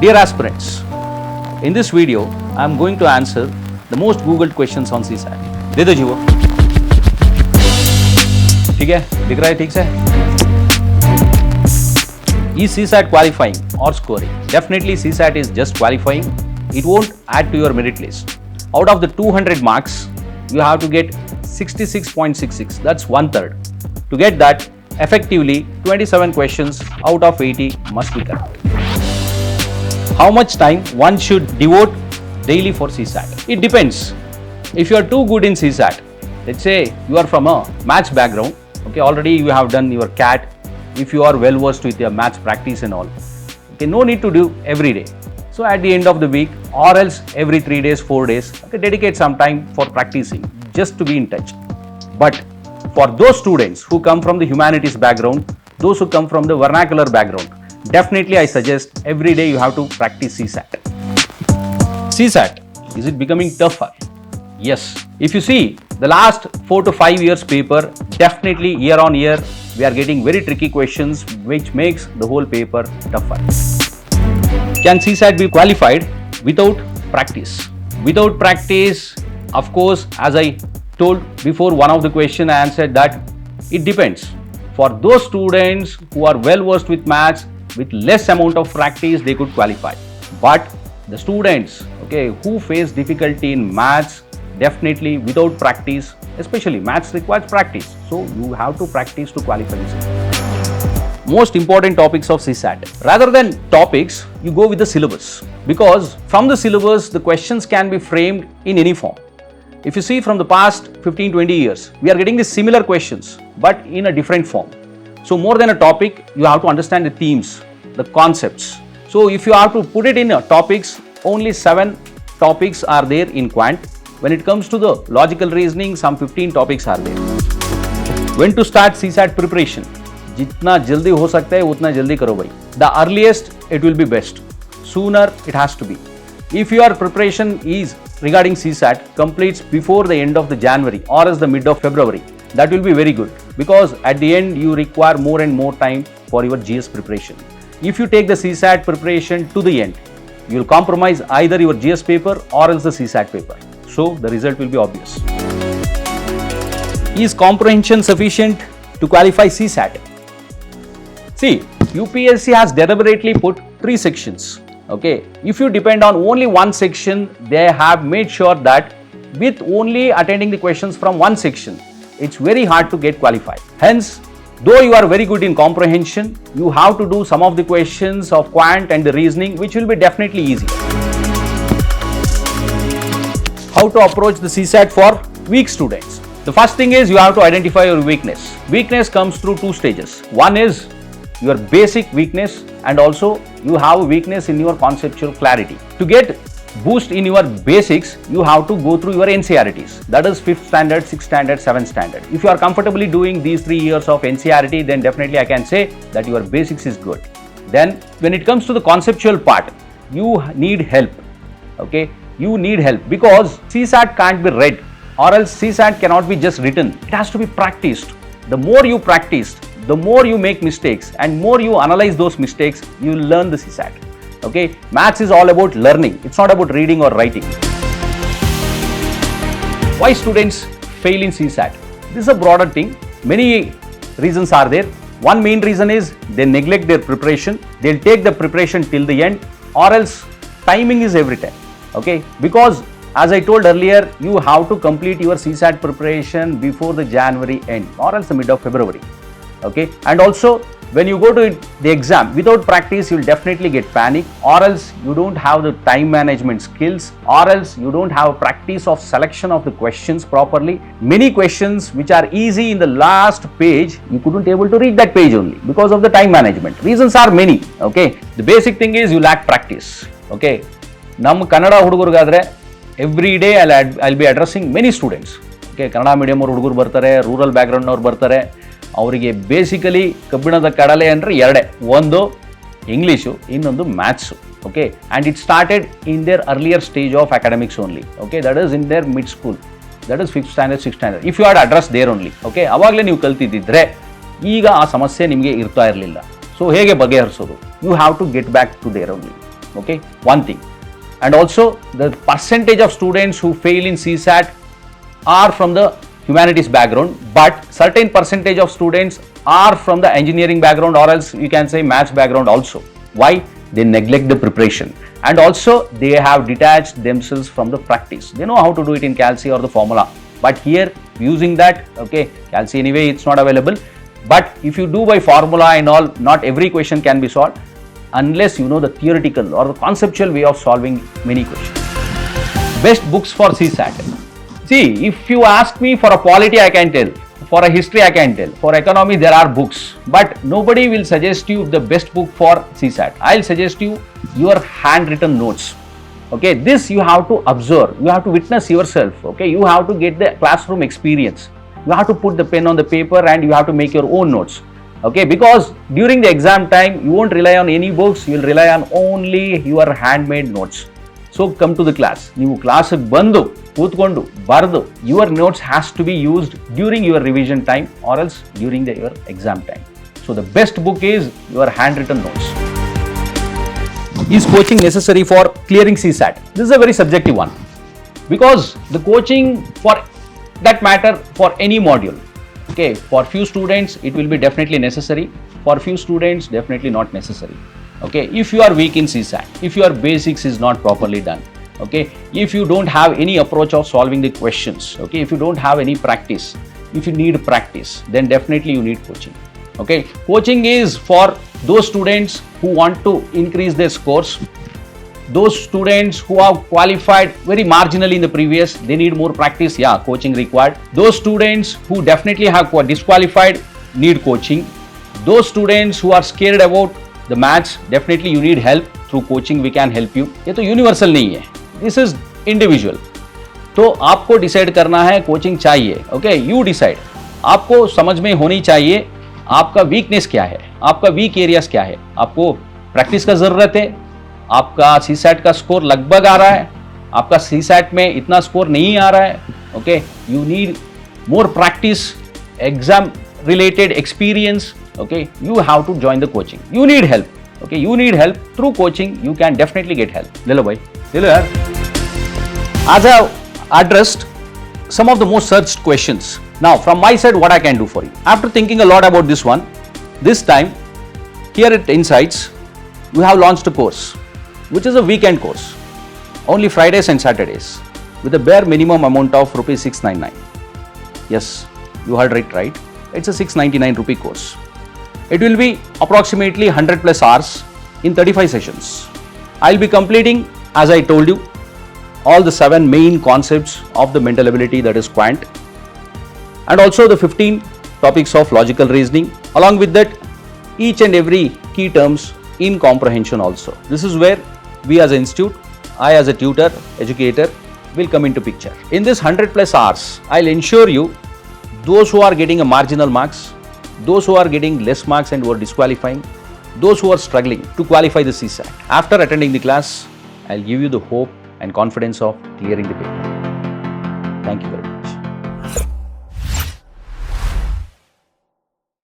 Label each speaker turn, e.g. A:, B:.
A: Dear aspirants, in this video, I am going to answer the most googled questions on CSAT. दे दो जी वो, ठीक है, दिख रहा है ठीक से? Is CSAT qualifying or scoring? Definitely CSAT is just qualifying. It won't add to your merit list. Out of the 200 marks, you have to get 66.66. That's 1/3. To get that, effectively 27 questions out of 80 must be correct. How much time one should devote daily for CSAT? It depends. If you are too good in CSAT, let's say you are from a maths background, okay, already you have done your CAT, if you are well versed with your maths practice and all, okay, no need to do every day. So at the end of the week or else every 3 days, 4 days, okay, dedicate some time for practicing just to be in touch. But for those students who come from the humanities background, those who come from the vernacular background, definitely I suggest every day you have to practice CSAT. CSAT, is it becoming tougher? Yes. If you see the last 4 to 5 years paper, definitely year on year we are getting very tricky questions which makes the whole paper tougher. Can CSAT be qualified without practice? Without practice, of course, as I told before one of the question I answered that it depends. For those students who are well versed with maths, with less amount of practice, they could qualify. But the students, okay, who face difficulty in maths, definitely without practice, especially maths requires practice. So you have to practice to qualify CSAT. Most important topics of CSAT. Rather than topics, you go with the syllabus. Because from the syllabus, the questions can be framed in any form. If you see from the past 15-20 years, we are getting the similar questions, but in a different form. So more than a topic, you have to understand the themes, the concepts. So if you have to put it in topics, only 7 topics are there in quant. When it comes to the logical reasoning, some 15 topics are there. When to start CSAT preparation? जितना जल्दी हो सकता है उतना जल्दी करो भाई. The earliest it will be best. Sooner it has to be. If your preparation is regarding CSAT completes before the end of the January or as the mid of February, that will be very good because at the end you require more and more time for your GS preparation. If you take the CSAT preparation to the end, you will compromise either your GS paper or else the CSAT paper. So the result will be obvious. Is comprehension sufficient to qualify CSAT? See, UPSC has deliberately put 3 sections. Okay, if you depend on only one section, they have made sure that with only attending the questions from one section, it's very hard to get qualified. Hence, though you are very good in comprehension, you have to do some of the questions of quant and the reasoning, which will be definitely easy. How to approach the CSAT for weak students? The first thing is you have to identify your weakness. Weakness comes through 2 stages. One is your basic weakness and also you have a weakness in your conceptual clarity. To get boost in your basics, you have to go through your NCERTs. That is 5th standard, 6th standard, 7th standard. If you are comfortably doing these 3 years of NCERT, then definitely I can say that your basics is good. Then when it comes to the conceptual part, you need help. Okay, you need help because CSAT can't be read or else CSAT cannot be just written. It has to be practiced. The more you practice, the more you make mistakes and more you analyze those mistakes, you will learn the CSAT. Okay, maths is all about learning. It's not about reading or writing. Why students fail in CSAT? This is a broader thing. Many reasons are there. One main reason is they neglect their preparation. They'll take the preparation till the end or else timing is every time. Okay, because as I told earlier, you have to complete your CSAT preparation before the January end or else the mid of February. Okay, and also when you go to the exam without practice, you will definitely get panic or else you don't have the time management skills or else you don't have practice of selection of the questions properly. Many questions which are easy in the last page, you couldn't able to read that page only because of the time management. Reasons are many. Okay, the basic thing is you lack practice. Okay, ನಮ್ಮ ಕನ್ನಡ ಹುಡುಗರಿಗಾದ್ರೆ every day I'll be addressing many students. Okay, Kannada medium ಅವ್ರು ಹುಡುಗರು ಬರ್ತಾರೆ, rural ಬ್ಯಾಕ್ಗ್ರೌಂಡ್ನವ್ರು ಬರ್ತಾರೆ. ಅವರಿಗೆ basically ಕಬ್ಬಿಣದ ಕಡಲೆ ಅಂದರೆ ಎರಡೇ, ಒಂದು ಇಂಗ್ಲೀಷು, ಇನ್ನೊಂದು maths. Okay, and it started in their earlier stage of academics only. Okay, that is in their mid school, that is 5th standard 6th standard. If you had address there only. Okay, ಅವಾಗಲೇ ನೀವು ಕಲ್ತಿದ್ದಿದ್ರೆ ಈಗ ಆ ಸಮಸ್ಯೆ ನಿಮಗೆ ಇರ್ತಾ ಇರಲಿಲ್ಲ. So ಹೇಗೆ ಬಗೆಹರಿಸೋದು? You have to get back to there only. Okay, one thing. And also the percentage of students who fail in CSAT are from the humanities background, but certain percentage of students are from the engineering background, or else you can say maths background also. Why? They neglect the preparation, and also they have detached themselves from the practice. They know how to do it in calci or the formula, but here using that, okay, calci anyway it's not available, but if you do by formula and all, not every question can be solved unless you know the theoretical or the conceptual way of solving many questions. Best books for CSAT. See, if you ask me for a polity, I can tell. For a history, I can tell. For economy, there are books. But nobody will suggest you the best book for CSAT. I'll suggest you your handwritten notes. Okay, this you have to observe. You have to witness yourself. Okay, you have to get the classroom experience. You have to put the pen on the paper and you have to make your own notes. Okay, because during the exam time, you won't rely on any books. You will rely on only your handmade notes. So come to the class. ನೀವು ಕ್ಲಾಸಿಗೆ ಬಂದು ಕೂತ್ಕೊಂಡು ಬರೆದು your notes has to be used during your revision time or else during your exam time. So the best book is your handwritten notes. Is coaching necessary for clearing CSAT? This is a very subjective one, because the coaching for that matter for any module, okay, for few students it will be definitely necessary, for few students definitely not necessary. Okay, if you are weak in CSAT, if your basics is not properly done, okay, if you don't have any approach of solving the questions, okay, if you don't have any practice, if you need practice, then definitely you need coaching. Okay, coaching is for those students who want to increase their scores, those students who have qualified very marginally in the previous, they need more practice, yeah, coaching required. Those students who definitely have disqualified need coaching. Those students who are scared about the maths, definitely you need help. Through coaching we can help you. ये तो universal नहीं है, this is individual. तो आपको decide करना है coaching चाहिए. Okay, you decide. आपको समझ में होनी चाहिए आपका वीकनेस क्या है, आपका वीक एरियाज क्या है. आपको प्रैक्टिस का जरूरत है. आपका सीसैट का स्कोर लगभग आ रहा है, आपका सीसैट में इतना स्कोर नहीं आ रहा है. Okay, you need more practice, exam related experience. Okay, you have to join the coaching. You need help. Okay, you need help. Through coaching you can definitely get help. Lelo bhai, lelo yaar. As I have addressed some of the most searched questions, now from my side what I can do for you, after thinking a lot about this one, this time here at Insights we have launched a course which is a weekend course, only Fridays and Saturdays, with a bare minimum amount of rupees 699. Yes, you heard it right. It's a 699 rupee course. It will be approximately 100 plus hours in 35 sessions. I'll be completing, as I told you, all the 7 main concepts of the mental ability, that is quant, and also the 15 topics of logical reasoning. Along with that, each and every key terms in comprehension also. This is where we as an institute, I as a tutor, educator will come into picture. In this 100 plus hours, I'll ensure you those who are getting a marginal marks, those who are getting less marks and who are disqualifying, those who are struggling to qualify the CSAT. After attending the class, I'll give you the hope and confidence of clearing the paper. Thank you very much.